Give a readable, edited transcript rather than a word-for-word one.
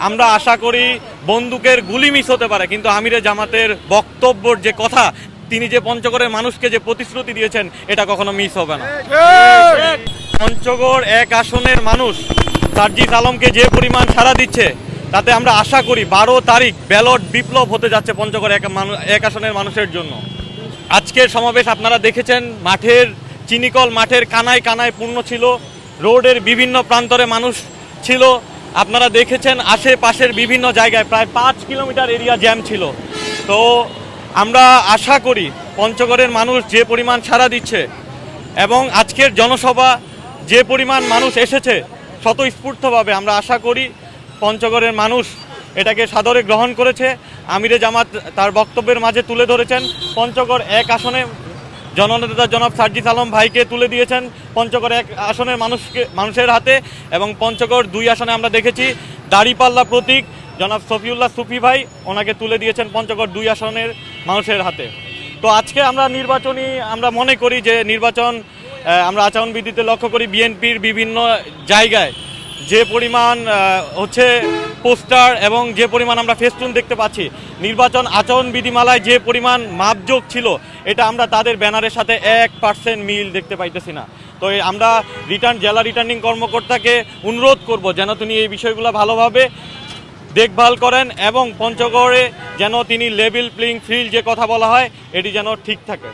আমরা আশা করি বন্দুকের গুলি মিস হতে পারে, কিন্তু আমিরে জামাতের বক্তব্যর যে কথা, তিনি যে পঞ্চগড়ের মানুষকে যে প্রতিশ্রুতি দিয়েছেন, এটা কখনো মিস হবে না। পঞ্চগড় এক আসনের মানুষ সার্জিস আলমকে যে পরিমাণ সাড়া দিচ্ছে, তাতে আমরা আশা করি 12 তারিখ ব্যালট বিপ্লব হতে যাচ্ছে পঞ্চগড় এক আসনের মানুষের জন্য। আজকের সমাবেশ আপনারা দেখেছেন, মাঠের চিনিকল মাঠের কানায় কানায় পূর্ণ ছিল, রোডের বিভিন্ন প্রান্তরে মানুষ ছিল। আপনারা দেখেছেন আশেপাশের বিভিন্ন জায়গায় প্রায় 5 কিলোমিটার এরিয়া জ্যাম ছিল। তো আমরা আশা করি পঞ্চগড়ের মানুষ যে পরিমাণ সাড়া দিচ্ছে এবং আজকের জনসভা যে পরিমাণ মানুষ এসেছে স্বতঃস্ফূর্তভাবে, আমরা আশা করি পঞ্চগড়ের মানুষ এটাকে সাদরে গ্রহণ করেছে। আমিরে জামাত তার বক্তব্যের মাঝে তুলে ধরেছেন পঞ্চগড় এক আসনে জননেতা জনাব সার্জিস আলম ভাইকে তুলে দিয়েছেন পঞ্চগড় এক আসনের মানুষের হাতে, এবং পঞ্চগড় 2 আসনে আমরা দেখেছি দাড়িপাল্লা প্রতীক জনাব সফিউল্লাহ সুফি ভাই ওনাকে তুলে দিয়েছেন পঞ্চগড় 2 আসনের মানুষের হাতে। তো আজকে আমরা মনে করি যে নির্বাচন আমরা আচরণবিধিতে লক্ষ্য করি বিএনপির বিভিন্ন জায়গায় যে পরিমাণ হচ্ছে পোস্টার এবং যে পরিমাণ আমরা ফেস্টুন দেখতে পাচ্ছি, নির্বাচন আচরণবিধিমালায় যে পরিমাণ মাপজোক ছিল, এটা আমরা তাদের ব্যানারের সাথে 1% মিল দেখতে পাইতেছি না। তো আমরা জেলা রিটার্নিং কর্মকর্তাকে অনুরোধ করব যেন তিনি এই বিষয়গুলো ভালোভাবে দেখভাল করেন এবং পঞ্চগড়ে যেন তিনি লেভেল প্লেইং ফিল্ড যে কথা বলা হয়, এটি যেন ঠিক থাকে।